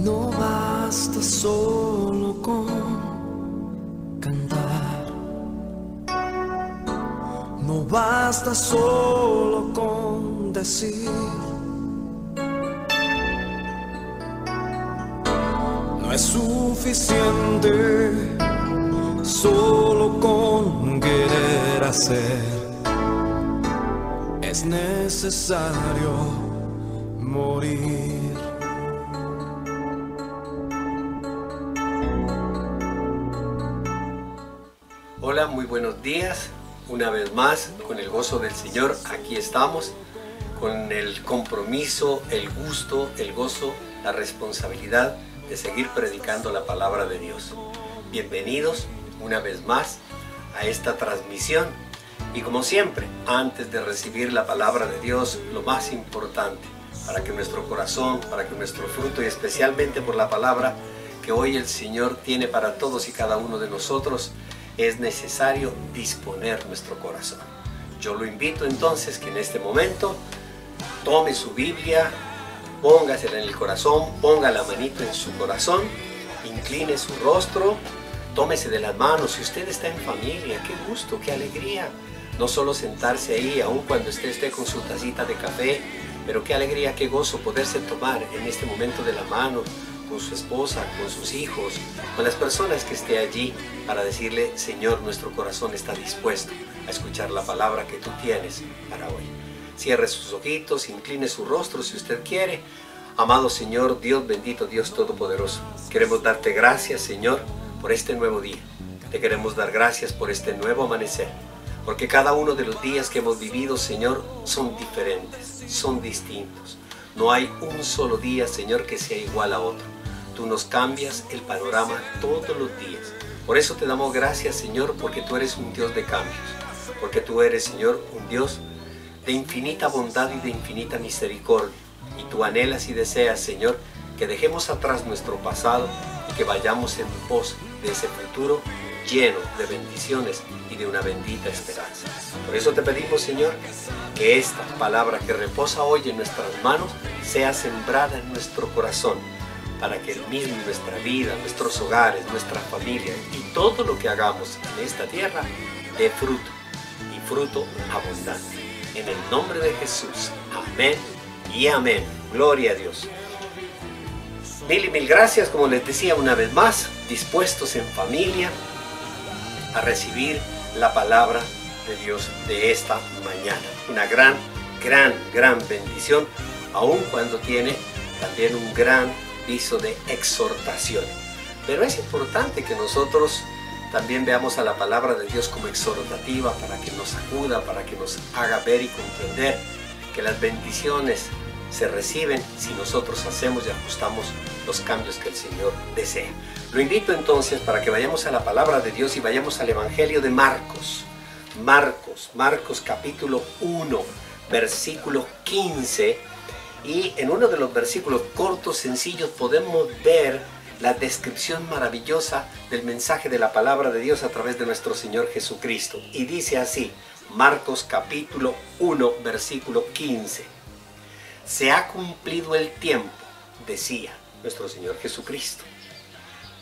No basta solo con cantar, no basta solo con decir, no es suficiente solo con querer hacer, es necesario morir. Hola, muy buenos días. Una vez más, con el gozo del Señor, aquí estamos, con el compromiso, el gusto, el gozo, la responsabilidad de seguir predicando la palabra de Dios. Bienvenidos una vez más a esta transmisión. Y como siempre, antes de recibir la palabra de Dios, lo más importante para que nuestro corazón, para que nuestro fruto y especialmente por la palabra que hoy el Señor tiene para todos y cada uno de nosotros, es necesario disponer nuestro corazón. Yo lo invito entonces que en este momento tome su Biblia, póngasela en el corazón, ponga la manito en su corazón, incline su rostro, tómese de las manos. Si usted está en familia, qué gusto, qué alegría. No solo sentarse ahí, aun cuando usted esté con su tacita de café, pero qué alegría, qué gozo poderse tomar en este momento de la mano con su esposa, con sus hijos, con las personas que esté allí, para decirle: Señor, nuestro corazón está dispuesto a escuchar la palabra que tú tienes para hoy. Cierre sus ojitos, incline su rostro si usted quiere. Amado Señor, Dios bendito, Dios todopoderoso, queremos darte gracias, Señor, por este nuevo día. Te queremos dar gracias por este nuevo amanecer, porque cada uno de los días que hemos vivido, Señor, son diferentes, son distintos. No hay un solo día, Señor, que sea igual a otro. Tú nos cambias el panorama todos los días. Por eso te damos gracias, Señor, porque tú eres un Dios de cambios. Porque tú eres, Señor, un Dios de infinita bondad y de infinita misericordia. Y tú anhelas y deseas, Señor, que dejemos atrás nuestro pasado y que vayamos en pos de ese futuro lleno de bendiciones y de una bendita esperanza. Por eso te pedimos, Señor, que esta palabra que reposa hoy en nuestras manos sea sembrada en nuestro corazón, para que el mismo, nuestra vida, nuestros hogares, nuestra familia y todo lo que hagamos en esta tierra dé fruto, y fruto abundante. En el nombre de Jesús, amén y amén. Gloria a Dios. Mil y mil gracias, como les decía una vez más, dispuestos en familia a recibir la palabra de Dios de esta mañana. Una gran bendición, aun cuando tiene también un gran piso de exhortación. Pero es importante que nosotros también veamos a la palabra de Dios como exhortativa, para que nos acuda, para que nos haga ver y comprender que las bendiciones se reciben si nosotros hacemos y ajustamos los cambios que el Señor desea. Lo invito entonces para que vayamos a la palabra de Dios y vayamos al Evangelio de Marcos. Marcos capítulo 1, versículo 15. Y en uno de los versículos cortos, sencillos, podemos ver la descripción maravillosa del mensaje de la palabra de Dios a través de nuestro Señor Jesucristo. Y dice así, Marcos capítulo 1, versículo 15. Se ha cumplido el tiempo, decía nuestro Señor Jesucristo.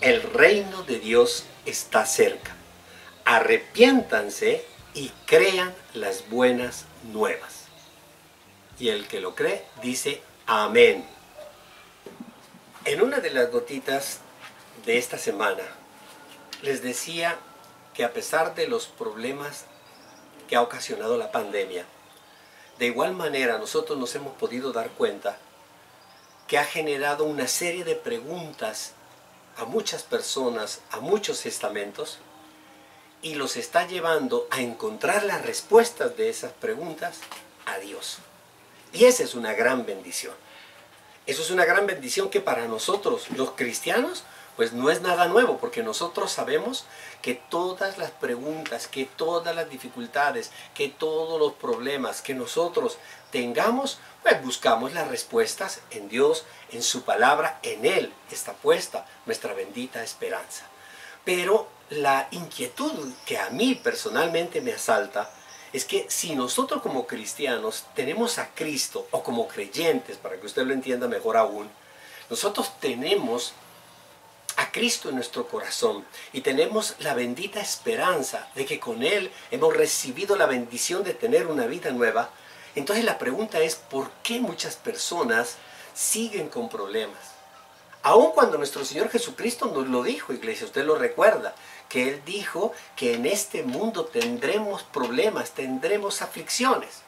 El reino de Dios está cerca. Arrepiéntanse y crean las buenas nuevas. Y el que lo cree dice amén. En una de las gotitas de esta semana les decía que a pesar de los problemas que ha ocasionado la pandemia, de igual manera nosotros nos hemos podido dar cuenta que ha generado una serie de preguntas a muchas personas, a muchos estamentos, y los está llevando a encontrar las respuestas de esas preguntas a Dios. Y esa es una gran bendición. Eso es una gran bendición que para nosotros, los cristianos, pues no es nada nuevo, porque nosotros sabemos que todas las preguntas, que todas las dificultades, que todos los problemas que nosotros tengamos, pues buscamos las respuestas en Dios, en su palabra. En Él está puesta nuestra bendita esperanza. Pero la inquietud que a mí personalmente me asalta es que si nosotros como cristianos tenemos a Cristo, o como creyentes, para que usted lo entienda mejor aún, Nosotros tenemos a Cristo en nuestro corazón y tenemos la bendita esperanza de que con Él hemos recibido la bendición de tener una vida nueva. Entonces la pregunta es, ¿por qué muchas personas siguen con problemas? Aun cuando nuestro Señor Jesucristo nos lo dijo, iglesia, usted lo recuerda, que Él dijo que en este mundo tendremos problemas, tendremos aflicciones.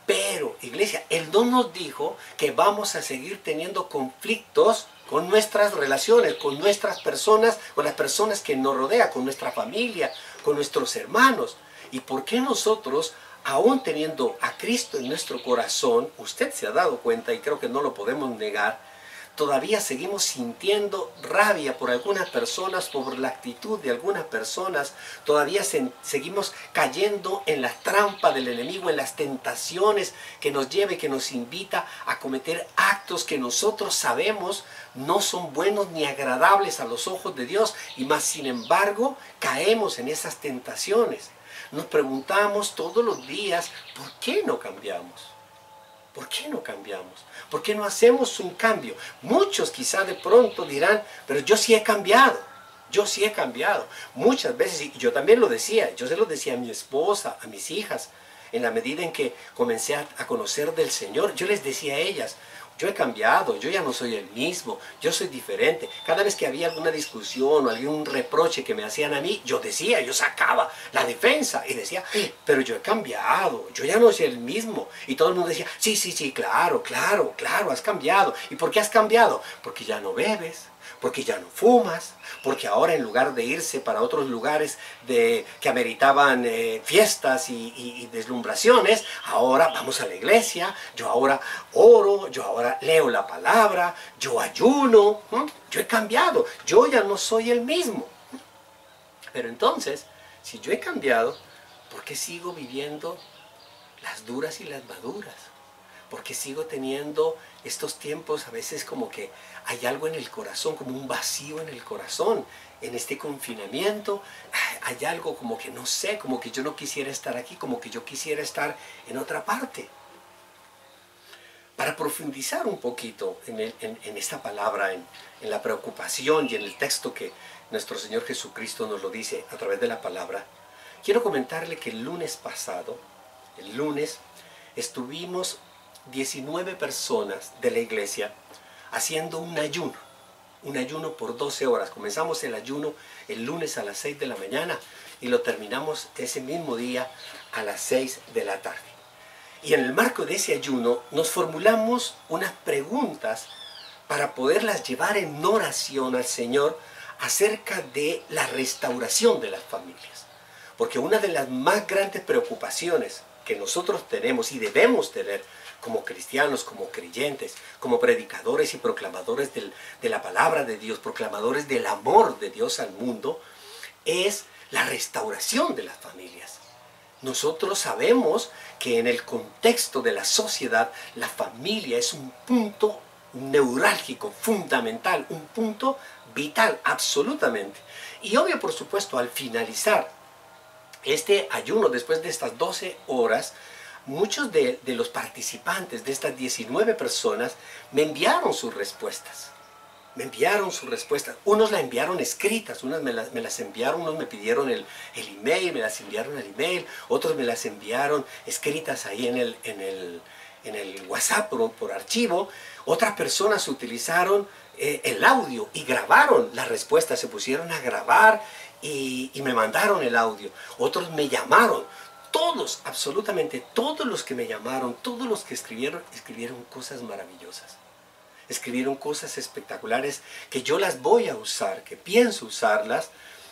Pero, iglesia, Él no nos dijo que vamos a seguir teniendo conflictos con nuestras relaciones, con nuestras personas, con las personas que nos rodean, con nuestra familia, con nuestros hermanos. ¿Y por qué nosotros, aún teniendo a Cristo en nuestro corazón, usted se ha dado cuenta y creo que no lo podemos negar, todavía seguimos sintiendo rabia por algunas personas, por la actitud de algunas personas, todavía seguimos cayendo en la trampa del enemigo, en las tentaciones que nos lleva y que nos invita a cometer actos que nosotros sabemos no son buenos ni agradables a los ojos de Dios, y más sin embargo caemos en esas tentaciones. Nos preguntamos todos los días, ¿por qué no cambiamos? ¿Por qué no cambiamos? ¿Por qué no hacemos un cambio? Muchos quizá de pronto dirán, pero yo sí he cambiado. Yo sí he cambiado. Muchas veces, y yo también lo decía, yo se lo decía a mi esposa, a mis hijas, en la medida en que comencé a conocer del Señor, yo les decía a ellas, yo he cambiado, yo ya no soy el mismo, yo soy diferente. Cada vez que había alguna discusión o algún reproche que me hacían a mí, yo decía, yo sacaba la defensa y decía, pero yo he cambiado, yo ya no soy el mismo. Y todo el mundo decía, sí, sí, sí, claro, claro, claro, has cambiado. ¿Y por qué has cambiado? Porque ya no bebes, porque ya no fumas, porque ahora en lugar de irse para otros lugares que ameritaban fiestas y deslumbraciones, ahora vamos a la iglesia, yo ahora oro, yo ahora leo la palabra, yo ayuno, yo he cambiado, yo ya no soy el mismo. Pero entonces, si yo he cambiado, ¿por qué sigo viviendo las duras y las maduras? ¿Por qué sigo teniendo estos tiempos a veces como que hay algo en el corazón, como un vacío en el corazón? En este confinamiento hay algo como que no sé, como que yo no quisiera estar aquí, como que yo quisiera estar en otra parte. Para profundizar un poquito en esta palabra, en la preocupación y en el texto que nuestro Señor Jesucristo nos lo dice a través de la palabra, quiero comentarle que el lunes pasado, estuvimos 19 personas de la iglesia haciendo un ayuno por 12 horas. Comenzamos el ayuno el lunes a las 6 de la mañana y lo terminamos ese mismo día a las 6 de la tarde. Y en el marco de ese ayuno nos formulamos unas preguntas para poderlas llevar en oración al Señor acerca de la restauración de las familias. Porque una de las más grandes preocupaciones que nosotros tenemos y debemos tener como cristianos, como creyentes, como predicadores y proclamadores de la palabra de Dios, proclamadores del amor de Dios al mundo, es la restauración de las familias. Nosotros sabemos que en el contexto de la sociedad, la familia es un punto neurálgico, fundamental, un punto vital, absolutamente. Y obvio, por supuesto, al finalizar este ayuno, después de estas 12 horas, muchos de los participantes de estas 19 personas me enviaron sus respuestas. Unos la enviaron escritas, unas me las enviaron, unos me pidieron el email, me las enviaron al email, otros me las enviaron escritas ahí en el WhatsApp por archivo. Otras personas utilizaron el audio y grabaron las respuestas, se pusieron a grabar y me mandaron el audio. Otros me llamaron. Todos, absolutamente todos los que me llamaron, todos los que escribieron cosas maravillosas. Escribieron cosas espectaculares que yo las voy a usar, que pienso usarlas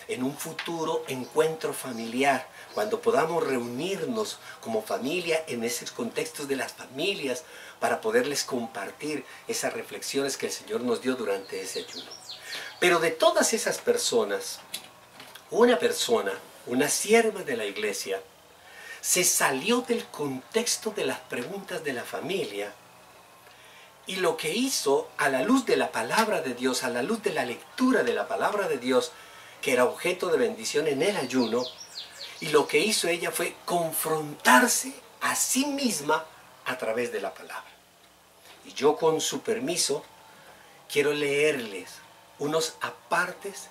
en un futuro encuentro familiar, cuando podamos reunirnos como familia en esos contextos de las familias para poderles compartir esas reflexiones que el Señor nos dio durante ese ayuno. Pero de todas esas personas, una persona, una sierva de la iglesia, se salió del contexto de las preguntas de la familia y lo que hizo, a la luz de la palabra de Dios, a la luz de la lectura de la palabra de Dios, que era objeto de bendición en el ayuno, y lo que hizo ella fue confrontarse a sí misma a través de la palabra. Y yo, con su permiso, quiero leerles unos apartes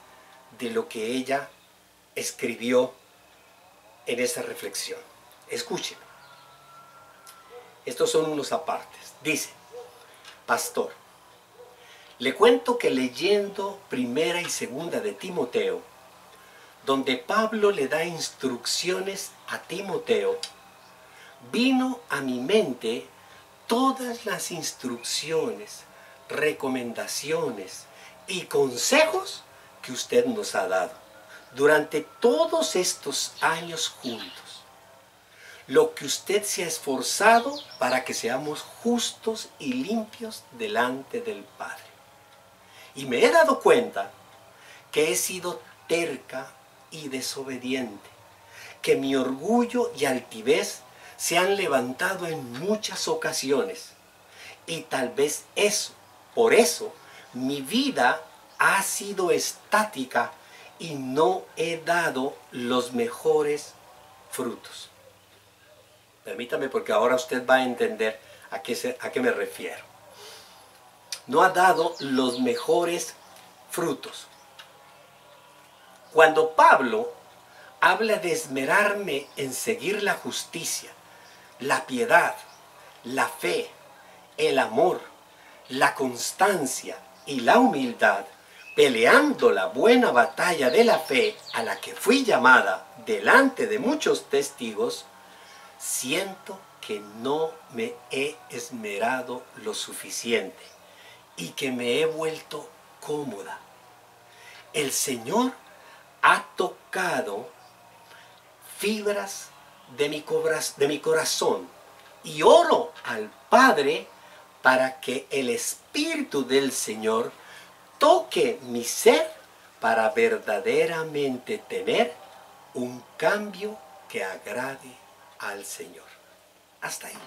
de lo que ella escribió en esa reflexión. Escuchen. Estos son unos apartes. Dice: pastor, le cuento que leyendo primera y segunda de Timoteo, donde Pablo le da instrucciones a Timoteo, vino a mi mente todas las instrucciones, recomendaciones y consejos que usted nos ha dado durante todos estos años juntos. Lo que usted se ha esforzado para que seamos justos y limpios delante del Padre. Y me he dado cuenta que he sido terca y desobediente, que mi orgullo y altivez se han levantado en muchas ocasiones, y tal vez por eso mi vida ha sido estática y no he dado los mejores frutos. Permítame, porque ahora usted va a entender a qué me refiero. No ha dado los mejores frutos. Cuando Pablo habla de esmerarme en seguir la justicia, la piedad, la fe, el amor, la constancia y la humildad, peleando la buena batalla de la fe a la que fui llamada delante de muchos testigos, siento que no me he esmerado lo suficiente y que me he vuelto cómoda. El Señor ha tocado fibras de mi corazón y oro al Padre para que el Espíritu del Señor toque mi ser para verdaderamente tener un cambio que agrade al Señor. Hasta ahí.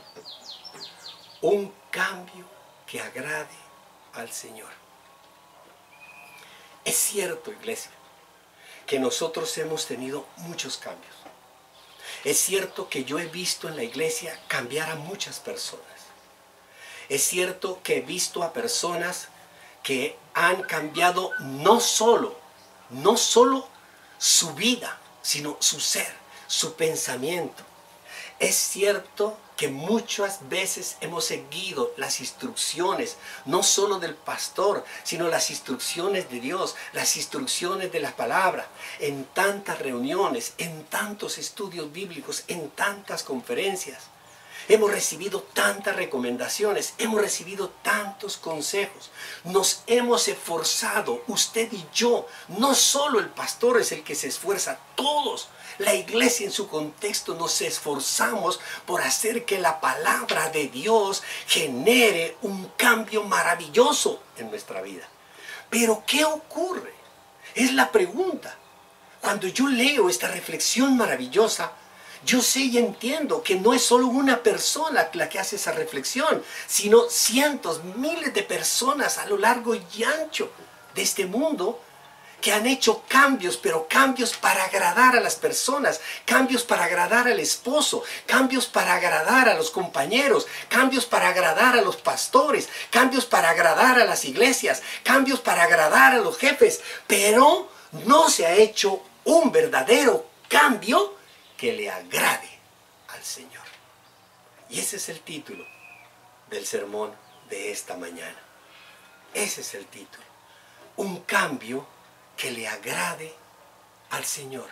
Un cambio que agrade al Señor. Es cierto, iglesia, que nosotros hemos tenido muchos cambios. Es cierto que yo he visto en la iglesia cambiar a muchas personas. Es cierto que he visto a personas que han cambiado no solo su vida, sino su ser, su pensamiento. Es cierto que muchas veces hemos seguido las instrucciones, no solo del pastor, sino las instrucciones de Dios, las instrucciones de la palabra, en tantas reuniones, en tantos estudios bíblicos, en tantas conferencias. Hemos recibido tantas recomendaciones, hemos recibido tantos consejos. Nos hemos esforzado, usted y yo. No solo el pastor es el que se esfuerza, todos. La iglesia en su contexto nos esforzamos por hacer que la palabra de Dios genere un cambio maravilloso en nuestra vida. Pero ¿qué ocurre? Es la pregunta. Cuando yo leo esta reflexión maravillosa, yo sé y entiendo que no es solo una persona la que hace esa reflexión, sino cientos, miles de personas a lo largo y ancho de este mundo que han hecho cambios, pero cambios para agradar a las personas, cambios para agradar al esposo, cambios para agradar a los compañeros, cambios para agradar a los pastores, cambios para agradar a las iglesias, cambios para agradar a los jefes, pero no se ha hecho un verdadero cambio que le agrade al Señor. Y ese es el título del sermón de esta mañana. Ese es el título. Un cambio que le agrade al Señor.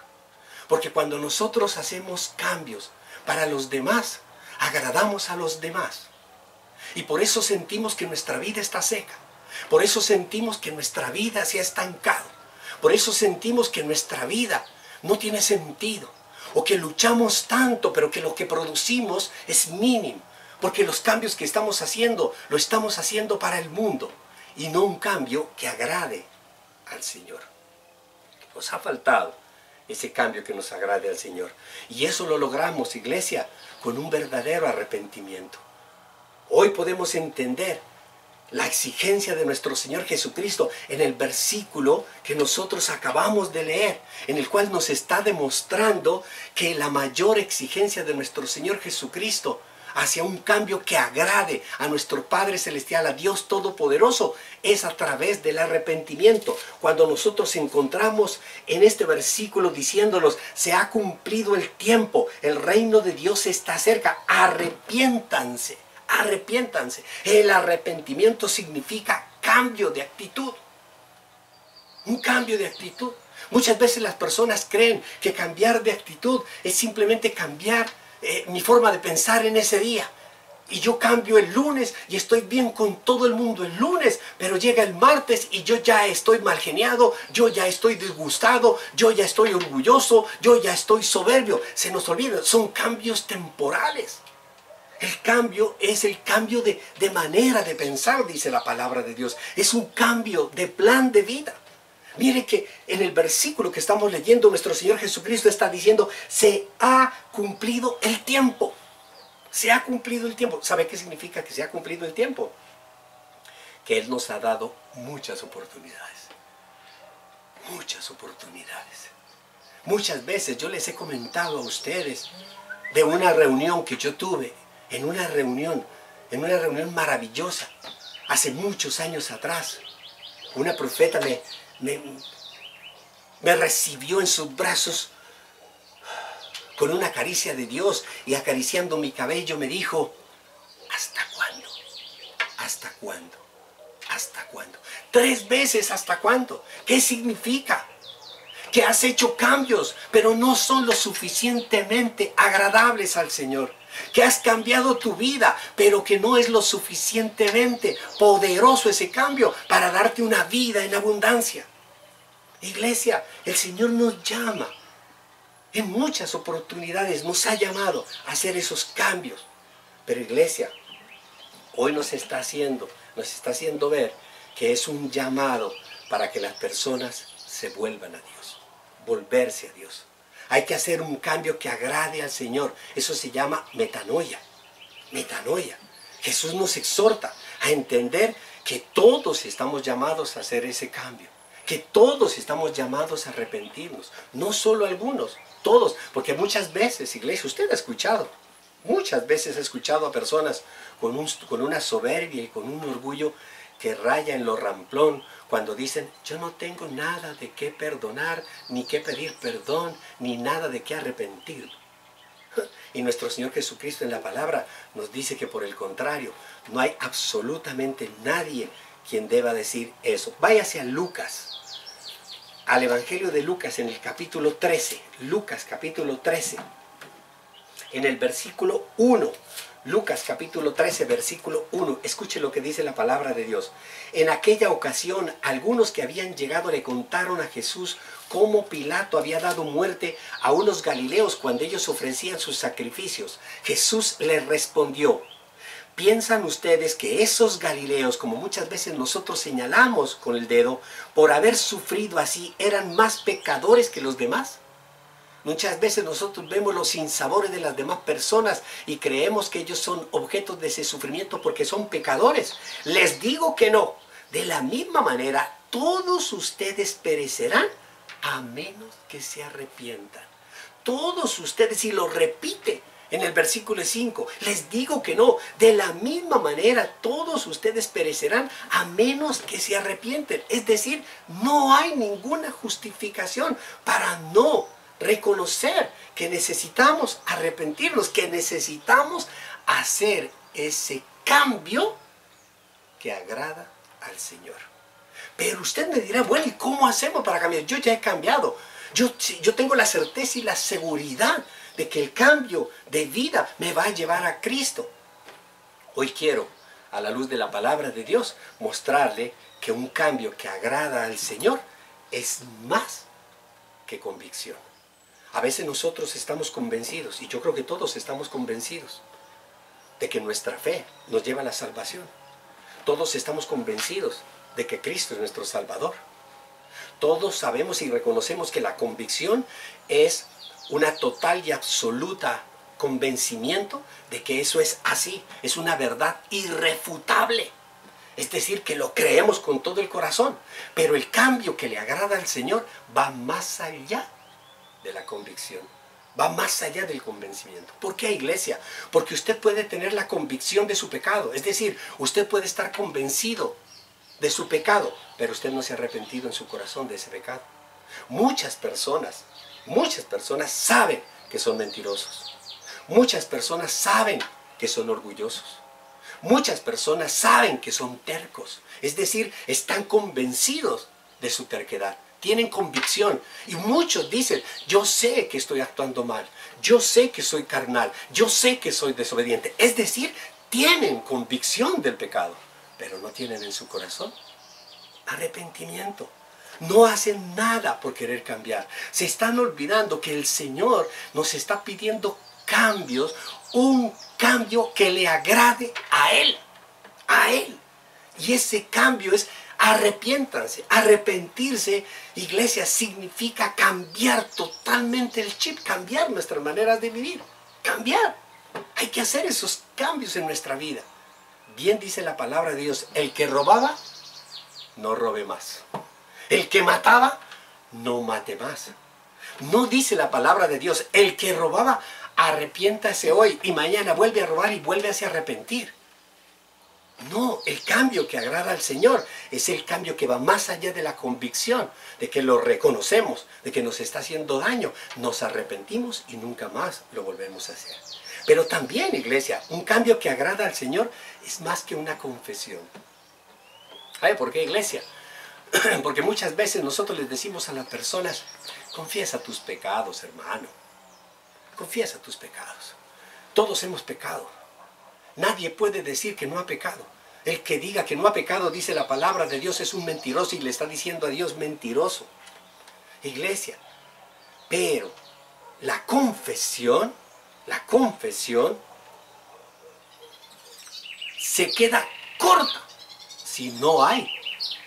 Porque cuando nosotros hacemos cambios para los demás, agradamos a los demás. Y por eso sentimos que nuestra vida está seca. Por eso sentimos que nuestra vida se ha estancado. Por eso sentimos que nuestra vida no tiene sentido. O que luchamos tanto, pero que lo que producimos es mínimo. Porque los cambios que estamos haciendo, lo estamos haciendo para el mundo. Y no un cambio que agrade al Señor. Nos ha faltado ese cambio que nos agrade al Señor. Y eso lo logramos, iglesia, con un verdadero arrepentimiento. Hoy podemos entender la exigencia de nuestro Señor Jesucristo en el versículo que nosotros acabamos de leer, en el cual nos está demostrando que la mayor exigencia de nuestro Señor Jesucristo hacia un cambio que agrade a nuestro Padre Celestial, a Dios Todopoderoso, es a través del arrepentimiento. Cuando nosotros encontramos en este versículo diciéndonos, se ha cumplido el tiempo, el reino de Dios está cerca, arrepiéntanse, arrepiéntanse. El arrepentimiento significa cambio de actitud, un cambio de actitud. Muchas veces las personas creen que cambiar de actitud es simplemente cambiar mi forma de pensar en ese día. Y yo cambio el lunes y estoy bien con todo el mundo el lunes, pero llega el martes y yo ya estoy mal geniado, yo ya estoy disgustado, yo ya estoy orgulloso, yo ya estoy soberbio. Se nos olvida, son cambios temporales. El cambio es el cambio de manera de pensar, dice la palabra de Dios. Es un cambio de plan de vida. Mire que en el versículo que estamos leyendo, nuestro Señor Jesucristo está diciendo, se ha cumplido el tiempo. Se ha cumplido el tiempo. ¿Sabe qué significa que se ha cumplido el tiempo? Que Él nos ha dado muchas oportunidades. Muchas oportunidades. Muchas veces yo les he comentado a ustedes de una reunión que yo tuve, en una reunión maravillosa, hace muchos años atrás. Una profeta me recibió en sus brazos con una caricia de Dios y acariciando mi cabello me dijo, ¿hasta cuándo? ¿Hasta cuándo? ¿Hasta cuándo? 3 veces, ¿hasta cuándo? ¿Qué significa? Que has hecho cambios, pero no son lo suficientemente agradables al Señor. Que has cambiado tu vida, pero que no es lo suficientemente poderoso ese cambio para darte una vida en abundancia. Iglesia, el Señor nos llama. En muchas oportunidades nos ha llamado a hacer esos cambios. Pero iglesia, hoy nos está haciendo ver que es un llamado para que las personas se vuelvan a Dios. Volverse a Dios. Hay que hacer un cambio que agrade al Señor. Eso se llama metanoia. Metanoia. Jesús nos exhorta a entender que todos estamos llamados a hacer ese cambio. Que todos estamos llamados a arrepentirnos. No solo algunos, todos. Porque muchas veces, iglesia, usted ha escuchado. Muchas veces ha escuchado a personas con una soberbia y con un orgullo que raya en lo ramplón, cuando dicen, yo no tengo nada de qué perdonar, ni qué pedir perdón, ni nada de qué arrepentir. Y nuestro Señor Jesucristo en la palabra nos dice que por el contrario, no hay absolutamente nadie quien deba decir eso. Váyase a Lucas, al Evangelio de Lucas en el capítulo 13, Lucas capítulo 13, en el versículo 1. Lucas capítulo 13, versículo 1. Escuche lo que dice la palabra de Dios. En aquella ocasión, algunos que habían llegado le contaron a Jesús cómo Pilato había dado muerte a unos galileos cuando ellos ofrecían sus sacrificios. Jesús les respondió, ¿piensan ustedes que esos galileos, como muchas veces nosotros señalamos con el dedo, por haber sufrido así, eran más pecadores que los demás? Muchas veces nosotros vemos los sinsabores de las demás personas y creemos que ellos son objetos de ese sufrimiento porque son pecadores. Les digo que no. De la misma manera, todos ustedes perecerán a menos que se arrepientan. Todos ustedes, y lo repite en el versículo 5, les digo que no. De la misma manera, todos ustedes perecerán a menos que se arrepienten. Es decir, no hay ninguna justificación para no reconocer que necesitamos arrepentirnos, que necesitamos hacer ese cambio que agrada al Señor. Pero usted me dirá, bueno, ¿y cómo hacemos para cambiar? Yo ya he cambiado. Yo tengo la certeza y la seguridad de que el cambio de vida me va a llevar a Cristo. Hoy quiero, a la luz de la palabra de Dios, mostrarle que un cambio que agrada al Señor es más que convicción. A veces nosotros estamos convencidos, y yo creo que todos estamos convencidos, de que nuestra fe nos lleva a la salvación. Todos estamos convencidos de que Cristo es nuestro Salvador. Todos sabemos y reconocemos que la convicción es una total y absoluta convencimiento de que eso es así, es una verdad irrefutable. Es decir, que lo creemos con todo el corazón, pero el cambio que le agrada al Señor va más allá de la convicción. Va más allá del convencimiento. ¿Por qué, iglesia? Porque usted puede tener la convicción de su pecado. Es decir, usted puede estar convencido de su pecado, pero usted no se ha arrepentido en su corazón de ese pecado. Muchas personas saben que son mentirosos. Muchas personas saben que son orgullosos. Muchas personas saben que son tercos. Es decir, están convencidos de su terquedad. Tienen convicción. Y muchos dicen, yo sé que estoy actuando mal. Yo sé que soy carnal. Yo sé que soy desobediente. Es decir, tienen convicción del pecado, pero no tienen en su corazón arrepentimiento. No hacen nada por querer cambiar. Se están olvidando que el Señor nos está pidiendo cambios, un cambio que le agrade a Él. A Él. Y ese cambio es arrepiéntanse. Arrepentirse, iglesia, significa cambiar totalmente el chip, cambiar nuestras maneras de vivir. Cambiar. Hay que hacer esos cambios en nuestra vida. Bien dice la palabra de Dios, el que robaba, no robe más. El que mataba, no mate más. No dice la palabra de Dios, el que robaba, arrepiéntase hoy y mañana vuelve a robar y vuelve a se arrepentir. No, el cambio que agrada al Señor es el cambio que va más allá de la convicción, de que lo reconocemos, de que nos está haciendo daño, nos arrepentimos y nunca más lo volvemos a hacer. Pero también, iglesia, un cambio que agrada al Señor es más que una confesión. ¿Sabe por qué, iglesia? Porque muchas veces nosotros les decimos a las personas, confiesa tus pecados, hermano. Confiesa tus pecados. Todos hemos pecado. Nadie puede decir que no ha pecado. El que diga que no ha pecado, dice la palabra de Dios, es un mentiroso y le está diciendo a Dios mentiroso. Iglesia, pero la confesión se queda corta si no hay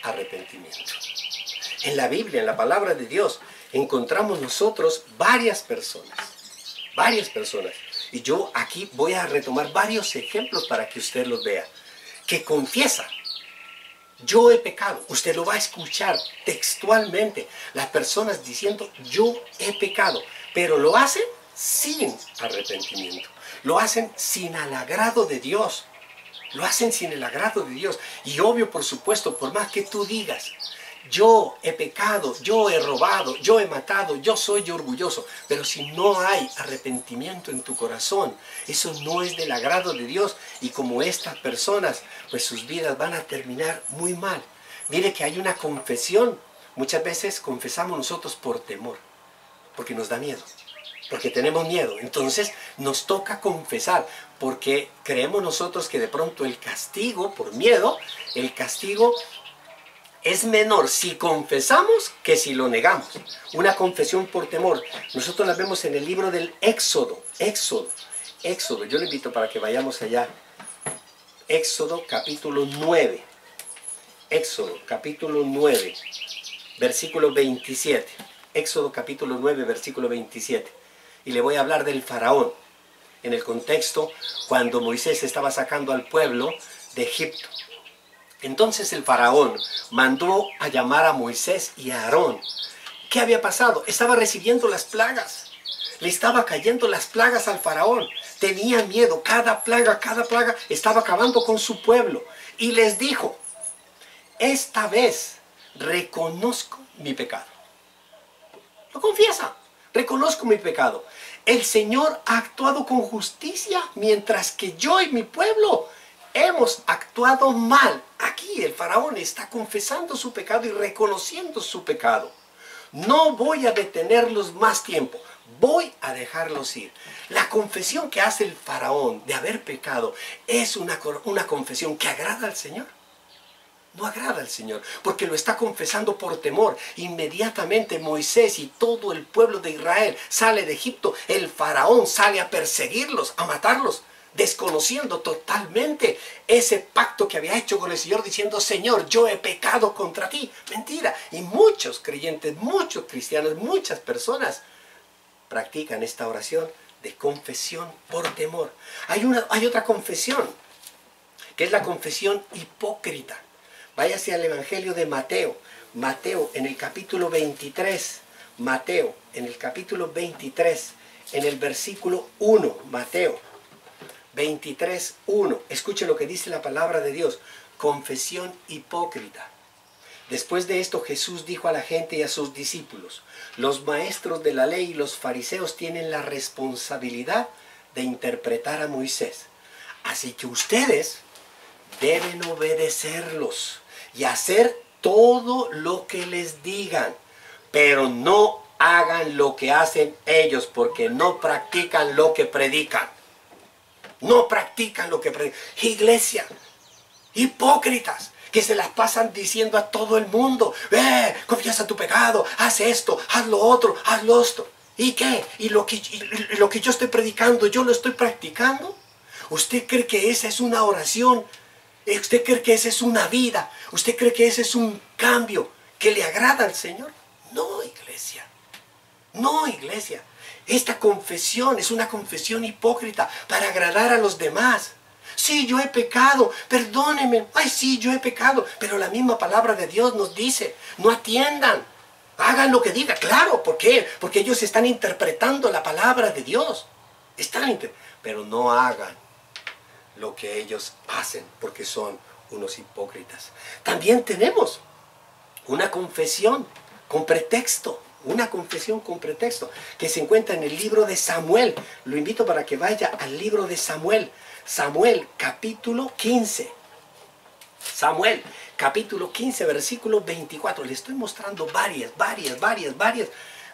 arrepentimiento. En la Biblia, en la palabra de Dios, encontramos nosotros varias personas. Y yo aquí voy a retomar varios ejemplos para que usted los vea. Que confiesa, yo he pecado. Usted lo va a escuchar textualmente. Las personas diciendo, yo he pecado. Pero lo hacen sin arrepentimiento. Lo hacen sin el agrado de Dios. Lo hacen sin el agrado de Dios. Y obvio, por supuesto, por más que tú digas, yo he pecado, yo he robado, yo he matado, yo soy orgulloso. Pero si no hay arrepentimiento en tu corazón, eso no es del agrado de Dios. Y como estas personas, pues sus vidas van a terminar muy mal. Mire que hay una confesión. Muchas veces confesamos nosotros por temor, porque nos da miedo, porque tenemos miedo. Entonces nos toca confesar, porque creemos nosotros que de pronto el castigo por miedo, el castigo es menor si confesamos que si lo negamos. Una confesión por temor. Nosotros la vemos en el libro del Éxodo. Éxodo. Yo le invito para que vayamos allá. Éxodo capítulo 9. Éxodo capítulo 9, versículo 27. Éxodo capítulo 9, versículo 27. Y le voy a hablar del faraón. En el contexto, cuando Moisés estaba sacando al pueblo de Egipto. Entonces el faraón mandó a llamar a Moisés y a Aarón. ¿Qué había pasado? Estaba recibiendo las plagas. Le estaba cayendo las plagas al faraón. Tenía miedo. Cada plaga estaba acabando con su pueblo. Y les dijo, esta vez reconozco mi pecado. Lo confiesa. Reconozco mi pecado. El Señor ha actuado con justicia mientras que yo y mi pueblo hemos actuado mal. Aquí el faraón está confesando su pecado y reconociendo su pecado. No voy a detenerlos más tiempo. Voy a dejarlos ir. La confesión que hace el faraón de haber pecado es una confesión que agrada al Señor. No agrada al Señor, porque lo está confesando por temor. Inmediatamente Moisés y todo el pueblo de Israel sale de Egipto. El faraón sale a perseguirlos, a matarlos, desconociendo totalmente ese pacto que había hecho con el Señor, diciendo, Señor, yo he pecado contra ti. Mentira. Y muchos creyentes, muchos cristianos, muchas personas practican esta oración de confesión por temor. Hay otra confesión, que es la confesión hipócrita. Váyase al Evangelio de Mateo. Mateo en el capítulo 23. Mateo en el capítulo 23. en el versículo 1, Mateo 23:1. Escuche lo que dice la palabra de Dios. Confesión hipócrita. Después de esto Jesús dijo a la gente y a sus discípulos: los maestros de la ley y los fariseos tienen la responsabilidad de interpretar a Moisés. Así que ustedes deben obedecerlos y hacer todo lo que les digan, pero no hagan lo que hacen ellos, porque no practican lo que predican. No practican lo que predican. Iglesia, hipócritas, que se las pasan diciendo a todo el mundo: confiesa tu pecado, haz esto, haz lo otro, haz lo otro. ¿Y qué? ¿Y lo que yo estoy predicando, yo lo estoy practicando? ¿Usted cree que esa es una oración? ¿Usted cree que esa es una vida? ¿Usted cree que ese es un cambio que le agrada al Señor? No, iglesia. No, iglesia. Esta confesión es una confesión hipócrita para agradar a los demás. Sí, yo he pecado, perdóneme. Ay, sí, yo he pecado. Pero la misma palabra de Dios nos dice: no atiendan, hagan lo que diga. Claro, ¿por qué? Porque ellos están interpretando la palabra de Dios. Pero no hagan lo que ellos hacen, porque son unos hipócritas. También tenemos una confesión con pretexto. Una confesión con pretexto que se encuentra en el libro de Samuel. Lo invito para que vaya al libro de Samuel. Samuel capítulo 15. Samuel capítulo 15 versículo 24. Le estoy mostrando varias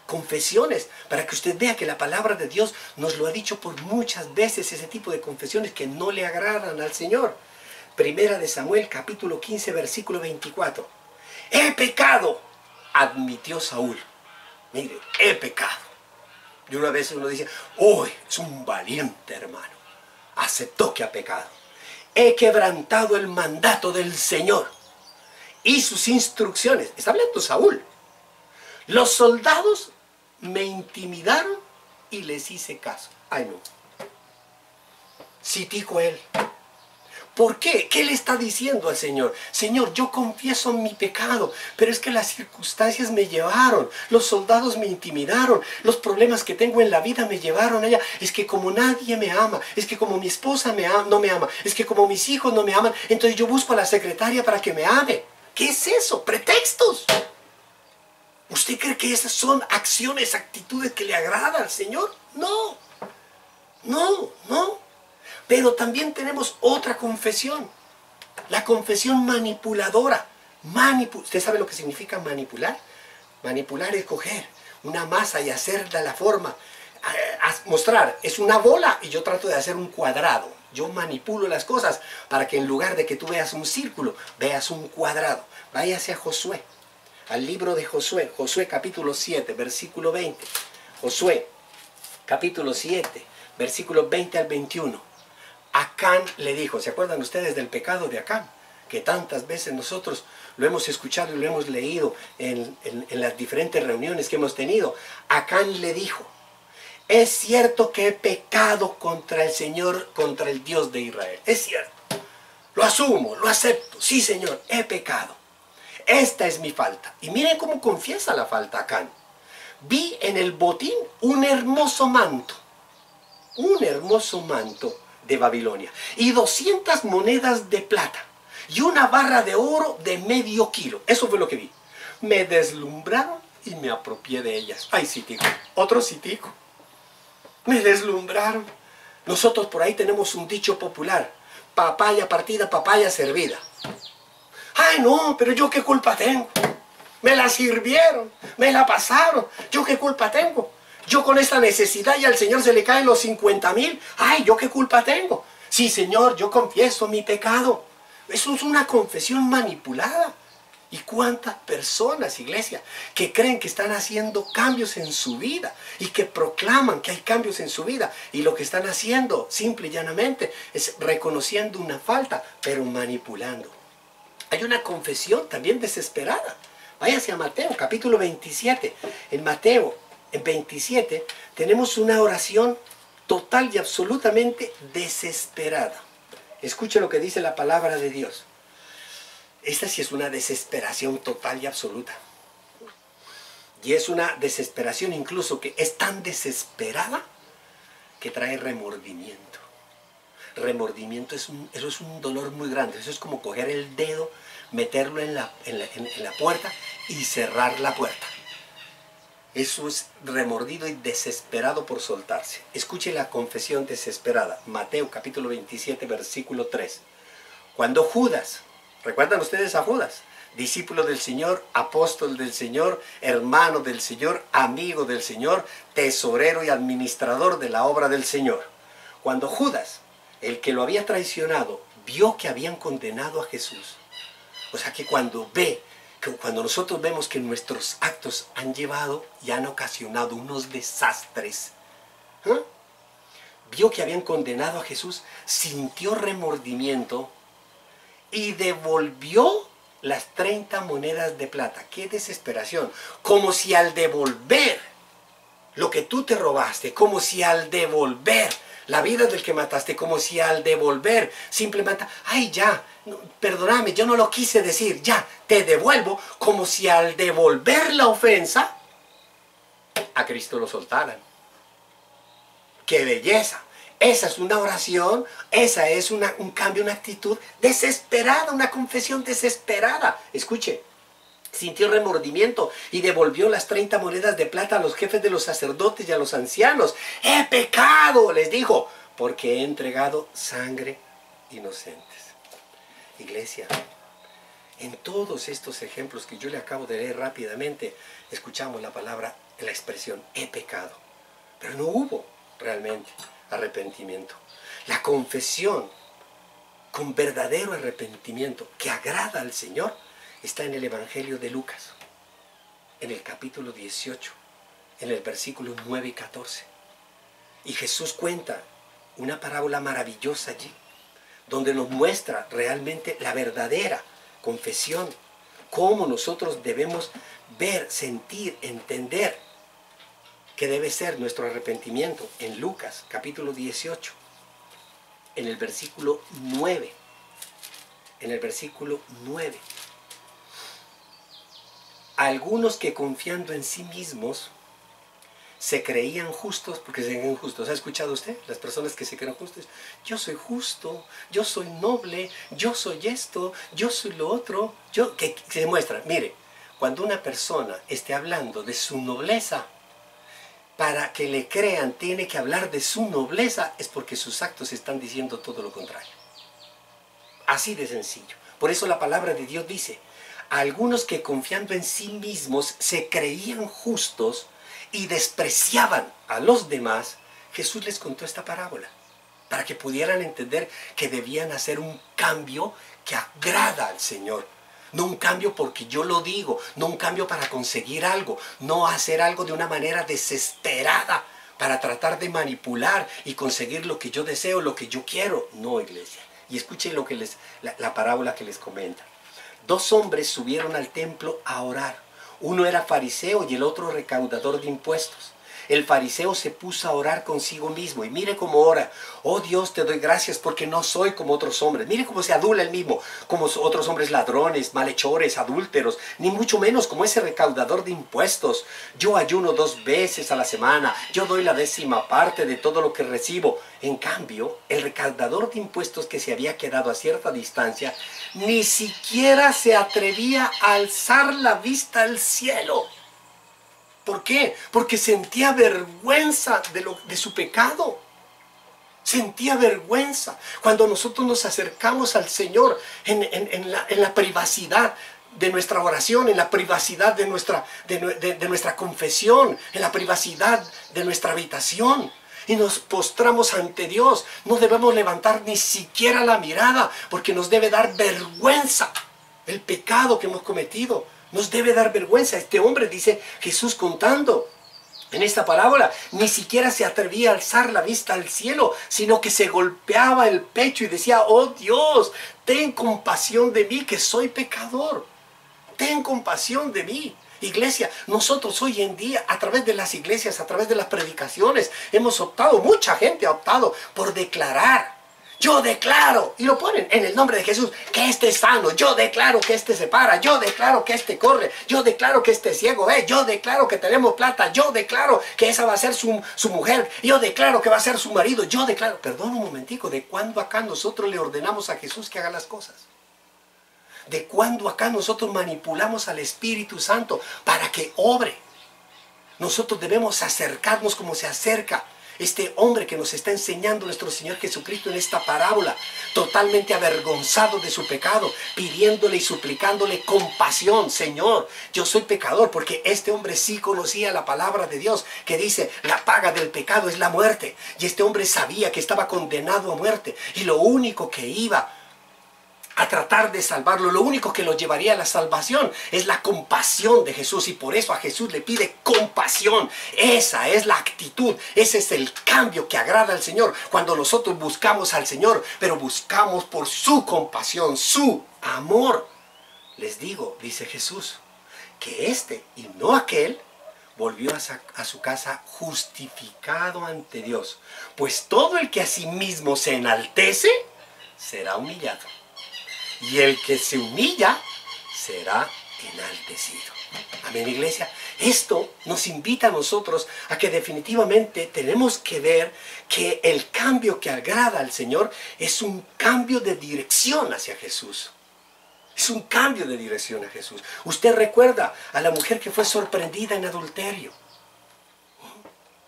confesiones para que usted vea que la palabra de Dios nos lo ha dicho por muchas veces, ese tipo de confesiones que no le agradan al Señor. Primera de Samuel capítulo 15 versículo 24. He pecado, admitió Saúl. Mire, he pecado. Y una vez uno dice: uy, es un valiente hermano. Aceptó que ha pecado. He quebrantado el mandato del Señor y sus instrucciones. Está hablando Saúl. Los soldados me intimidaron y les hice caso. Ay, no. Sí, dijo él. ¿Por qué? ¿Qué le está diciendo al Señor? Señor, yo confieso mi pecado, pero es que las circunstancias me llevaron, los soldados me intimidaron, los problemas que tengo en la vida me llevaron allá. Es que como nadie me ama, es que como mi esposa no me ama, es que como mis hijos no me aman, entonces yo busco a la secretaria para que me ame. ¿Qué es eso? Pretextos. ¿Usted cree que esas son acciones, actitudes que le agradan al Señor? No, no, no. Pero también tenemos otra confesión, la confesión manipuladora. ¿Usted sabe lo que significa manipular? Manipular es coger una masa y hacerla la forma. Mostrar, es una bola y yo trato de hacer un cuadrado. Yo manipulo las cosas para que en lugar de que tú veas un círculo, veas un cuadrado. Váyase a Josué, al libro de Josué, Josué capítulo 7, versículo 20. Josué capítulo 7, versículos 20 al 21. Acán le dijo, ¿se acuerdan ustedes del pecado de Acán? Que tantas veces nosotros lo hemos escuchado y lo hemos leído en las diferentes reuniones que hemos tenido. Acán le dijo: es cierto que he pecado contra el Señor, contra el Dios de Israel. Es cierto, lo asumo, lo acepto. Sí, Señor, he pecado. Esta es mi falta. Y miren cómo confiesa la falta Acán. Vi en el botín un hermoso manto de Babilonia, y 200 monedas de plata, y una barra de oro de medio kilo. Eso fue lo que vi. Me deslumbraron y me apropié de ellas. Ay, citico, otro citico. Me deslumbraron. Nosotros por ahí tenemos un dicho popular: papaya partida, papaya servida. Ay, no, pero yo qué culpa tengo. Me la sirvieron, me la pasaron. ¿Yo qué culpa tengo? Yo con esta necesidad y al Señor se le caen los 50,000. Ay, ¿yo qué culpa tengo? Sí, Señor, yo confieso mi pecado. Eso es una confesión manipulada. ¿Y cuántas personas, iglesia, que creen que están haciendo cambios en su vida y que proclaman que hay cambios en su vida, y lo que están haciendo, simple y llanamente, es reconociendo una falta, pero manipulando? Hay una confesión también desesperada. Váyase a Mateo, capítulo 27. En Mateo, en 27, tenemos una oración total y absolutamente desesperada. Escuche lo que dice la palabra de Dios. Esta sí es una desesperación total y absoluta. Y es una desesperación incluso que es tan desesperada que trae remordimiento. Remordimiento eso es un dolor muy grande. Eso es como coger el dedo, meterlo en la puerta y cerrar la puerta. Eso es remordido y desesperado por soltarse. Escuche la confesión desesperada. Mateo capítulo 27, versículo 3. Cuando Judas, ¿recuerdan ustedes a Judas? Discípulo del Señor, apóstol del Señor, hermano del Señor, amigo del Señor, tesorero y administrador de la obra del Señor. Cuando Judas, el que lo había traicionado, vio que habían condenado a Jesús. O sea que cuando nosotros vemos que nuestros actos han llevado y han ocasionado unos desastres, vio que habían condenado a Jesús, sintió remordimiento y devolvió las 30 monedas de plata. ¡Qué desesperación! Como si al devolver lo que tú te robaste, como si al devolver la vida del que mataste, como si al devolver simplemente, ay ya, perdóname, yo no lo quise decir, ya, te devuelvo, como si al devolver la ofensa, a Cristo lo soltaran. ¡Qué belleza! Esa es una oración, esa es un cambio, una actitud desesperada, una confesión desesperada. Escuche, sintió remordimiento y devolvió las 30 monedas de plata a los jefes de los sacerdotes y a los ancianos. ¡He pecado!, les dijo, porque he entregado sangre inocentes. Iglesia, en todos estos ejemplos que yo le acabo de leer rápidamente, escuchamos la palabra, la expresión, he pecado. Pero no hubo realmente arrepentimiento. La confesión con verdadero arrepentimiento que agrada al Señor está en el Evangelio de Lucas, en el capítulo 18, en el versículo 9 y 14. Y Jesús cuenta una parábola maravillosa allí, donde nos muestra realmente la verdadera confesión, cómo nosotros debemos ver, sentir, entender que debe ser nuestro arrepentimiento. En Lucas, capítulo 18, en el versículo 9. En el versículo 9. Algunos que confiando en sí mismos se creían justos, porque se creen justos. ¿Ha escuchado usted? Las personas que se creen justos. Yo soy justo, yo soy noble, yo soy esto, yo soy lo otro. Que se demuestra. Mire, cuando una persona esté hablando de su nobleza, para que le crean tiene que hablar de su nobleza, es porque sus actos están diciendo todo lo contrario. Así de sencillo. Por eso la palabra de Dios dice, algunos que confiando en sí mismos se creían justos y despreciaban a los demás, Jesús les contó esta parábola para que pudieran entender que debían hacer un cambio que agrada al Señor. No un cambio porque yo lo digo, no un cambio para conseguir algo, no hacer algo de una manera desesperada para tratar de manipular y conseguir lo que yo deseo, lo que yo quiero. No, iglesia. Y escuchen lo que la parábola que les comenta. 2 hombres subieron al templo a orar. Uno era fariseo y el otro recaudador de impuestos. El fariseo se puso a orar consigo mismo y mire cómo ora. Oh Dios, te doy gracias porque no soy como otros hombres. Mire cómo se adula él mismo, como otros hombres ladrones, malhechores, adúlteros, ni mucho menos como ese recaudador de impuestos. Yo ayuno 2 veces a la semana, yo doy la 10ª parte de todo lo que recibo. En cambio, el recaudador de impuestos que se había quedado a cierta distancia, ni siquiera se atrevía a alzar la vista al cielo. ¿Por qué? Porque sentía vergüenza de su pecado. Sentía vergüenza. Cuando nosotros nos acercamos al Señor en la privacidad de nuestra oración, en la privacidad de nuestra confesión, en la privacidad de nuestra habitación, y nos postramos ante Dios, no debemos levantar ni siquiera la mirada, porque nos debe dar vergüenza el pecado que hemos cometido. Nos debe dar vergüenza. Este hombre, dice Jesús contando en esta parábola, ni siquiera se atrevía a alzar la vista al cielo, sino que se golpeaba el pecho y decía, oh Dios, ten compasión de mí que soy pecador. Ten compasión de mí. Iglesia, nosotros hoy en día, a través de las iglesias, a través de las predicaciones, hemos optado, mucha gente ha optado por declarar Yo declaro, y lo ponen en el nombre de Jesús, que este es sano. Yo declaro que este se para. Yo declaro que este corre. Yo declaro que este es ciego. Yo declaro que tenemos plata. Yo declaro que esa va a ser su mujer. Yo declaro que va a ser su marido. Yo declaro. Perdón un momentico, ¿de cuándo acá nosotros le ordenamos a Jesús que haga las cosas? ¿De cuándo acá nosotros manipulamos al Espíritu Santo para que obre? Nosotros debemos acercarnos como se acerca este hombre que nos está enseñando nuestro Señor Jesucristo en esta parábola, totalmente avergonzado de su pecado, pidiéndole y suplicándole compasión. Señor, yo soy pecador, porque este hombre sí conocía la palabra de Dios, que dice, la paga del pecado es la muerte. Y este hombre sabía que estaba condenado a muerte, y lo único que iba a tratar de salvarlo, lo único que lo llevaría a la salvación es la compasión de Jesús, y por eso a Jesús le pide compasión. Esa es la actitud, ese es el cambio que agrada al Señor cuando nosotros buscamos al Señor, pero buscamos por su compasión, su amor. Les digo, dice Jesús, que este y no aquel volvió a su casa justificado ante Dios, pues todo el que a sí mismo se enaltece será humillado, y el que se humilla será enaltecido. Amén, iglesia. Esto nos invita a nosotros a que definitivamente tenemos que ver que el cambio que agrada al Señor es un cambio de dirección hacia Jesús. Es un cambio de dirección a Jesús. Usted recuerda a la mujer que fue sorprendida en adulterio.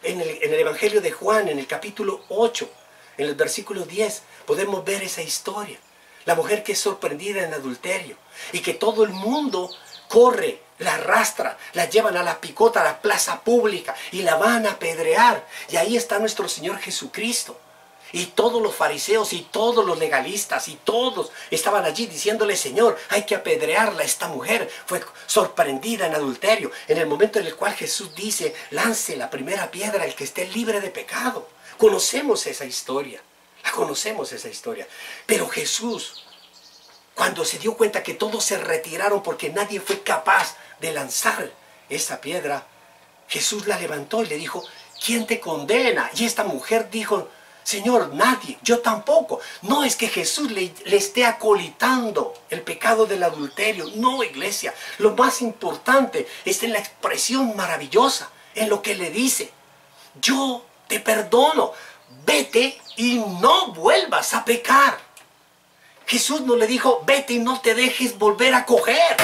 En el Evangelio de Juan, en el capítulo 8, en el versículo 10, podemos ver esa historia. La mujer que es sorprendida en adulterio y que todo el mundo corre, la arrastra, la llevan a la picota, a la plaza pública y la van a apedrear. Y ahí está nuestro Señor Jesucristo. Y todos los fariseos y todos los legalistas y todos estaban allí diciéndole, Señor, hay que apedrearla. Esta mujer fue sorprendida en adulterio. En el momento en el cual Jesús dice, lance la primera piedra el que esté libre de pecado. Conocemos esa historia. La conocemos esa historia. Pero Jesús, cuando se dio cuenta que todos se retiraron porque nadie fue capaz de lanzar esa piedra, Jesús la levantó y le dijo, ¿quién te condena? Y esta mujer dijo, Señor, nadie, yo tampoco. No es que Jesús le esté acolitando el pecado del adulterio. No, iglesia. Lo más importante es en la expresión maravillosa, en lo que le dice, yo te perdono. Vete y no vuelvas a pecar. Jesús no le dijo, vete y no te dejes volver a coger.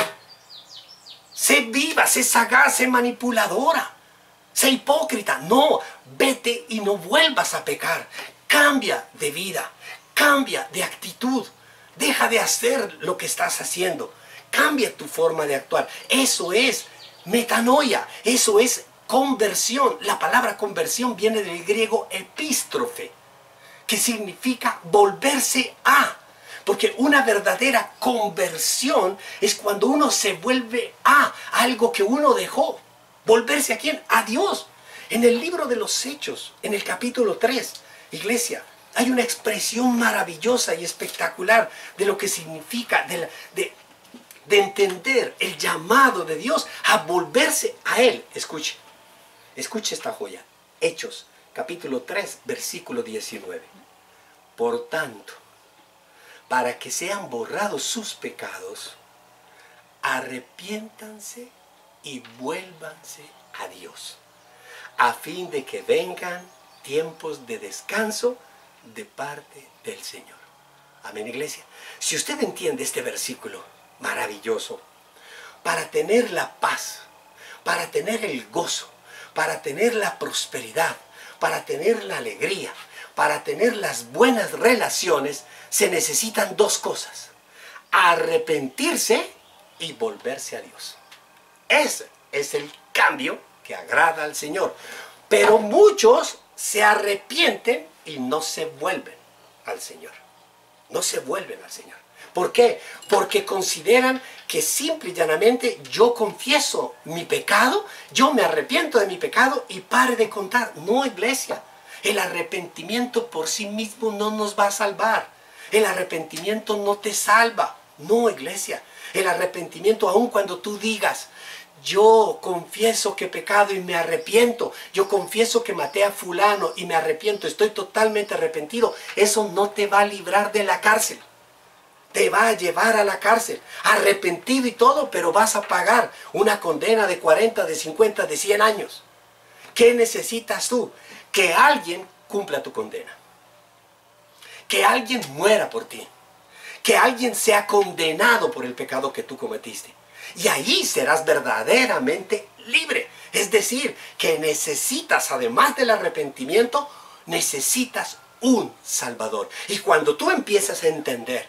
Sé viva, sé sagaz, sé manipuladora, sé hipócrita. No, vete y no vuelvas a pecar. Cambia de vida, cambia de actitud. Deja de hacer lo que estás haciendo. Cambia tu forma de actuar. Eso es metanoia, eso es conversión. La palabra conversión viene del griego epístrofe, que significa volverse a. Porque una verdadera conversión es cuando uno se vuelve a algo que uno dejó. ¿Volverse a quién? A Dios. En el libro de los Hechos, en el capítulo 3, iglesia, hay una expresión maravillosa y espectacular de lo que significa, de entender el llamado de Dios a volverse a Él. Escuche. Escuche esta joya. Hechos, capítulo 3, versículo 19. Por tanto, para que sean borrados sus pecados, arrepiéntanse y vuélvanse a Dios, a fin de que vengan tiempos de descanso de parte del Señor. Amén, iglesia. Si usted entiende este versículo maravilloso, para tener la paz, para tener el gozo, para tener la prosperidad, para tener la alegría, para tener las buenas relaciones, se necesitan dos cosas: arrepentirse y volverse a Dios. Ese es el cambio que agrada al Señor. Pero muchos se arrepienten y no se vuelven al Señor. No se vuelven al Señor. ¿Por qué? Porque consideran que simple y llanamente yo confieso mi pecado, yo me arrepiento de mi pecado y pare de contar. No, iglesia. El arrepentimiento por sí mismo no nos va a salvar. El arrepentimiento no te salva. No, iglesia. El arrepentimiento, aun cuando tú digas, yo confieso que he pecado y me arrepiento, yo confieso que maté a fulano y me arrepiento, estoy totalmente arrepentido, eso no te va a librar de la cárcel. Te va a llevar a la cárcel, arrepentido y todo, pero vas a pagar una condena de 40, de 50, de 100 años. ¿Qué necesitas tú? Que alguien cumpla tu condena. Que alguien muera por ti. Que alguien sea condenado por el pecado que tú cometiste. Y ahí serás verdaderamente libre. Es decir, que necesitas, además del arrepentimiento, necesitas un Salvador. Y cuando tú empiezas a entender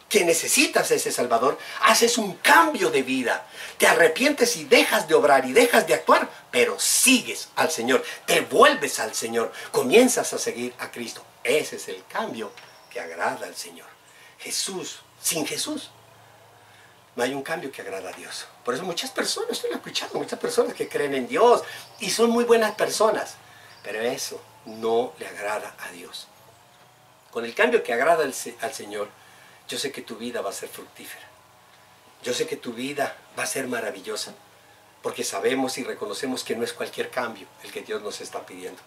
que necesitas ese Salvador, haces un cambio de vida. Te arrepientes y dejas de obrar y dejas de actuar, pero sigues al Señor. Te vuelves al Señor. Comienzas a seguir a Cristo. Ese es el cambio que agrada al Señor. Jesús, sin Jesús, no hay un cambio que agrada a Dios. Por eso muchas personas, estoy escuchando, muchas personas que creen en Dios y son muy buenas personas, pero eso no le agrada a Dios. Con el cambio que agrada al Señor, yo sé que tu vida va a ser fructífera. Yo sé que tu vida va a ser maravillosa, porque sabemos y reconocemos que no es cualquier cambio el que Dios nos está pidiendo.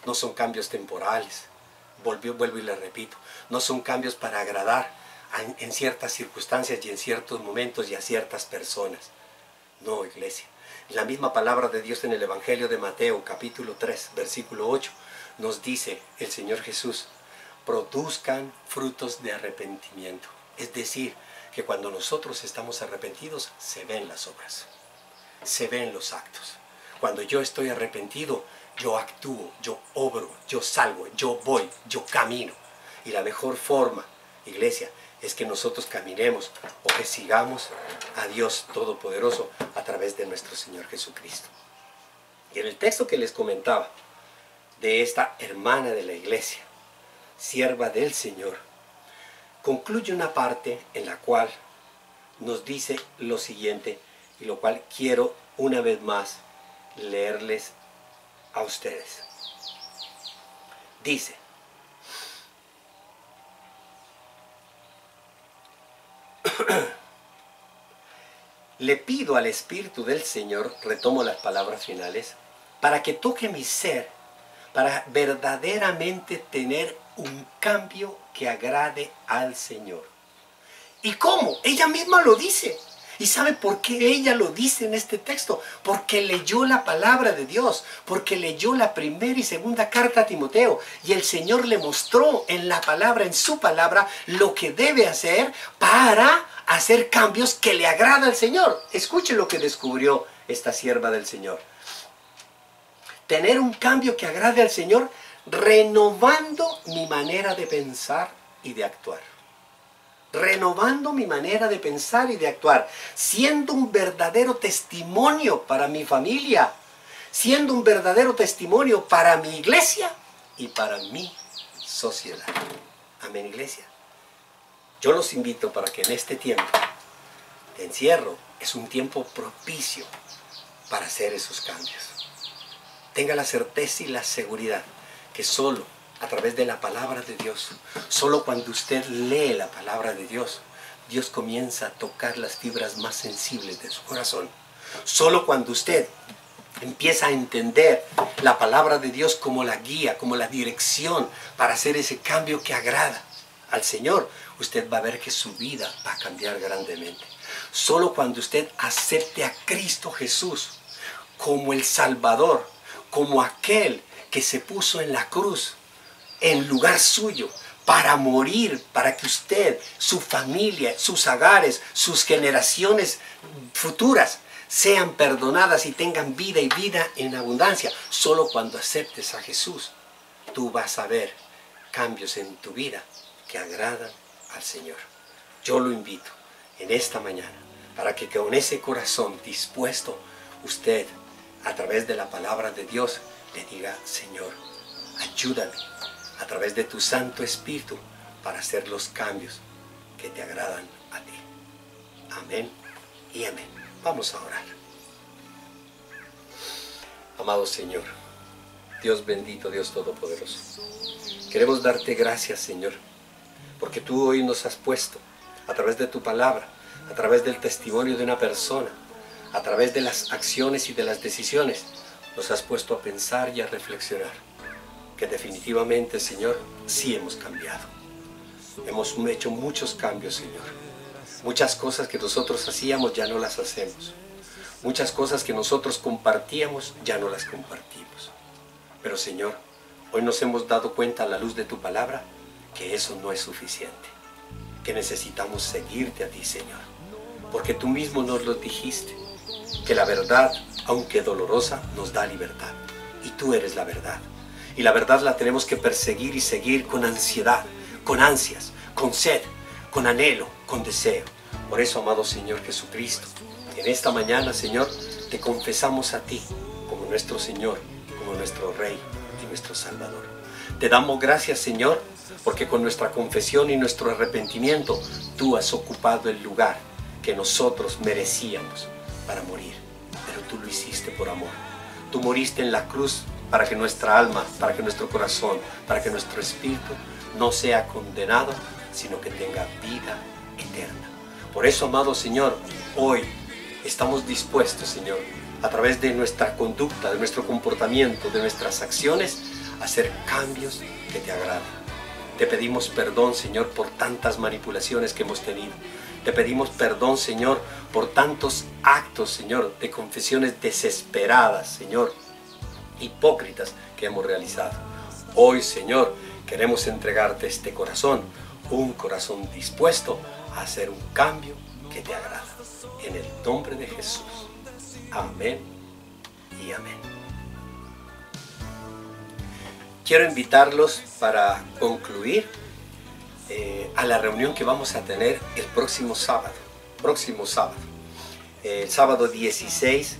No son cambios temporales, vuelvo y le repito, no son cambios para agradar en ciertas circunstancias y en ciertos momentos y a ciertas personas. No, iglesia. La misma palabra de Dios en el Evangelio de Mateo, capítulo 3, versículo 8, nos dice el Señor Jesús: produzcan frutos de arrepentimiento. Es decir, que cuando nosotros estamos arrepentidos, se ven las obras, se ven los actos. Cuando yo estoy arrepentido, yo actúo, yo obro, yo salgo, yo voy, yo camino. Y la mejor forma, iglesia, es que nosotros caminemos o que sigamos a Dios Todopoderoso a través de nuestro Señor Jesucristo. Y en el texto que les comentaba, de esta hermana de la iglesia, sierva del Señor, concluye una parte en la cual nos dice lo siguiente, y lo cual quiero una vez más leerles a ustedes. Dice: le pido al Espíritu del Señor, retomo las palabras finales, para que toque mi ser, para verdaderamente tener un cambio que agrade al Señor. ¿Y cómo? Ella misma lo dice. ¿Y sabe por qué ella lo dice en este texto? Porque leyó la palabra de Dios, porque leyó la primera y segunda carta a Timoteo, y el Señor le mostró en la palabra, en su palabra, lo que debe hacer para hacer cambios que le agrada al Señor. Escuche lo que descubrió esta sierva del Señor. Tener un cambio que agrade al Señor, renovando mi manera de pensar y de actuar. Renovando mi manera de pensar y de actuar, siendo un verdadero testimonio para mi familia, siendo un verdadero testimonio para mi iglesia y para mi sociedad. Amén, iglesia. Yo los invito para que en este tiempo de encierro es un tiempo propicio para hacer esos cambios. Tenga la certeza y la seguridad que solo a través de la palabra de Dios, solo cuando usted lee la palabra de Dios, Dios comienza a tocar las fibras más sensibles de su corazón. Solo cuando usted empieza a entender la palabra de Dios como la guía, como la dirección para hacer ese cambio que agrada al Señor, usted va a ver que su vida va a cambiar grandemente. Solo cuando usted acepte a Cristo Jesús como el Salvador, como aquel que se puso en la cruz en lugar suyo, para morir, para que usted, su familia, sus hogares, sus generaciones futuras sean perdonadas y tengan vida y vida en abundancia. Solo cuando aceptes a Jesús, tú vas a ver cambios en tu vida que agradan al Señor. Yo lo invito en esta mañana para que con ese corazón dispuesto, usted, a través de la palabra de Dios, le diga: Señor, ayúdame a través de tu Santo Espíritu para hacer los cambios que te agradan a ti. Amén y amén. Vamos a orar. Amado Señor, Dios bendito, Dios todopoderoso, queremos darte gracias, Señor, porque tú hoy nos has puesto a través de tu palabra, a través del testimonio de una persona, a través de las acciones y de las decisiones, nos has puesto a pensar y a reflexionar. Que definitivamente, Señor, sí hemos cambiado. Hemos hecho muchos cambios, Señor. Muchas cosas que nosotros hacíamos ya no las hacemos. Muchas cosas que nosotros compartíamos ya no las compartimos. Pero, Señor, hoy nos hemos dado cuenta a la luz de tu palabra que eso no es suficiente. Que necesitamos seguirte a ti, Señor. Porque tú mismo nos lo dijiste. Que la verdad, aunque dolorosa, nos da libertad. Y tú eres la verdad. Y la verdad la tenemos que perseguir y seguir con ansiedad, con ansias, con sed, con anhelo, con deseo. Por eso, amado Señor Jesucristo, en esta mañana, Señor, te confesamos a ti como nuestro Señor, como nuestro Rey y nuestro Salvador. Te damos gracias, Señor, porque con nuestra confesión y nuestro arrepentimiento, tú has ocupado el lugar que nosotros merecíamos para morir. Pero tú lo hiciste por amor. Tú moriste en la cruz para que nuestra alma, para que nuestro corazón, para que nuestro espíritu no sea condenado, sino que tenga vida eterna. Por eso, amado Señor, hoy estamos dispuestos, Señor, a través de nuestra conducta, de nuestro comportamiento, de nuestras acciones, a hacer cambios que te agraden. Te pedimos perdón, Señor, por tantas manipulaciones que hemos tenido. Te pedimos perdón, Señor, por tantos actos, Señor, de confesiones desesperadas, Señor, hipócritas que hemos realizado. Hoy, Señor, queremos entregarte este corazón, un corazón dispuesto a hacer un cambio que te agrada. En el nombre de Jesús. Amén y amén. Quiero invitarlos para concluir a la reunión que vamos a tener el próximo sábado. El sábado 16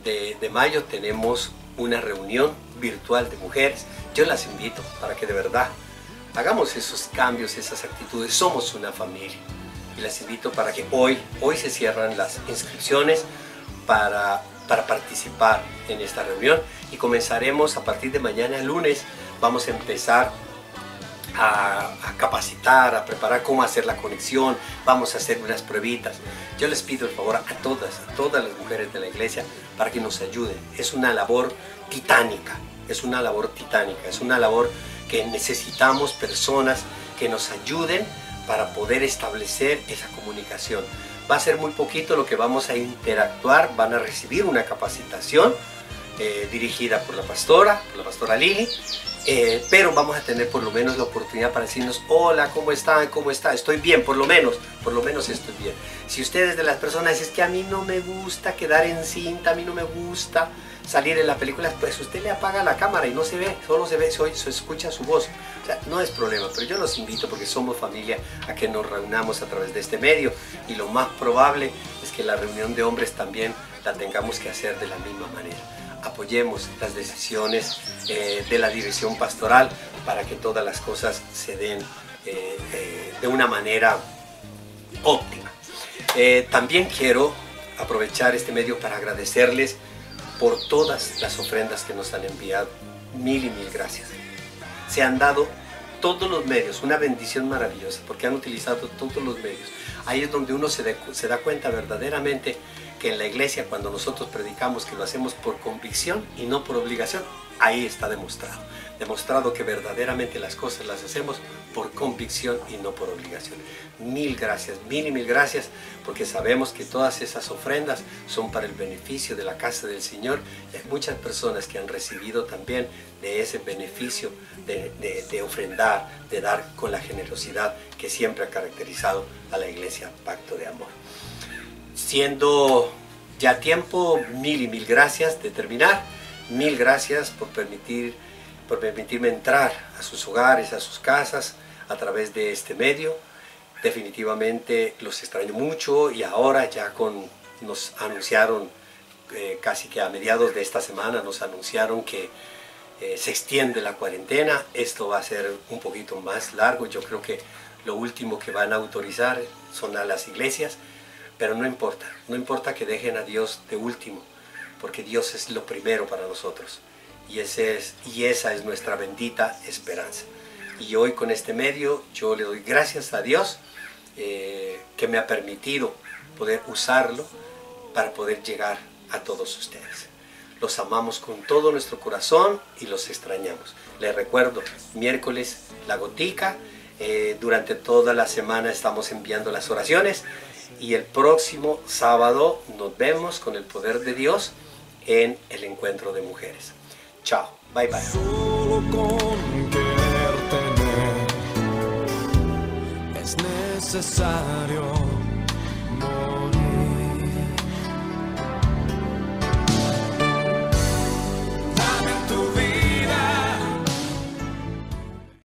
de mayo tenemos una reunión virtual de mujeres. Yo las invito para que de verdad hagamos esos cambios, esas actitudes. Somos una familia. Y las invito para que hoy se cierran las inscripciones para participar en esta reunión. Y comenzaremos a partir de mañana lunes. Vamos a empezar a capacitar, a preparar cómo hacer la conexión. Vamos a hacer unas pruebitas. Yo les pido el favor a todas las mujeres de la iglesia para que nos ayuden. Es una labor titánica, es una labor que necesitamos personas que nos ayuden para poder establecer esa comunicación. Va a ser muy poquito lo que vamos a interactuar, van a recibir una capacitación dirigida por la pastora Lili, pero vamos a tener por lo menos la oportunidad para decirnos: hola, ¿cómo están? ¿Cómo está? Estoy bien, por lo menos estoy bien. Si ustedes de las personas es que a mí no me gusta quedar en cinta, a mí no me gusta salir en la película, pues usted le apaga la cámara y no se ve, solo se escucha su voz. O sea, no es problema, pero yo los invito, porque somos familia, a que nos reunamos a través de este medio, y lo más probable es que la reunión de hombres también la tengamos que hacer de la misma manera. Apoyemos las decisiones de la dirección pastoral para que todas las cosas se den de una manera óptima. También quiero aprovechar este medio para agradecerles por todas las ofrendas que nos han enviado. Mil y mil gracias. Se han dado todos los medios, una bendición maravillosa, porque han utilizado todos los medios. Ahí es donde uno se da cuenta verdaderamente que en la iglesia, cuando nosotros predicamos, que lo hacemos por convicción y no por obligación, ahí está demostrado que verdaderamente las cosas las hacemos por convicción y no por obligación. Mil gracias, mil y mil gracias, porque sabemos que todas esas ofrendas son para el beneficio de la casa del Señor, y hay muchas personas que han recibido también de ese beneficio de ofrendar, de dar con la generosidad que siempre ha caracterizado a la iglesia Pacto de Amor. Siendo ya tiempo, mil y mil gracias de terminar. Mil gracias por permitirme entrar a sus hogares, a sus casas, a través de este medio. Definitivamente los extraño mucho, y ahora ya nos anunciaron, casi que a mediados de esta semana, nos anunciaron que se extiende la cuarentena. Esto va a ser un poquito más largo. Yo creo que lo último que van a autorizar son a las iglesias, pero no importa que dejen a Dios de último, porque Dios es lo primero para nosotros, y esa es nuestra bendita esperanza. Y hoy, con este medio, yo le doy gracias a Dios que me ha permitido poder usarlo para poder llegar a todos ustedes. Los amamos con todo nuestro corazón y los extrañamos. Les recuerdo, miércoles la gotica, durante toda la semana estamos enviando las oraciones y el próximo sábado nos vemos con el poder de Dios en el encuentro de mujeres. Chao, bye bye. Solo con querer tener es necesario morir.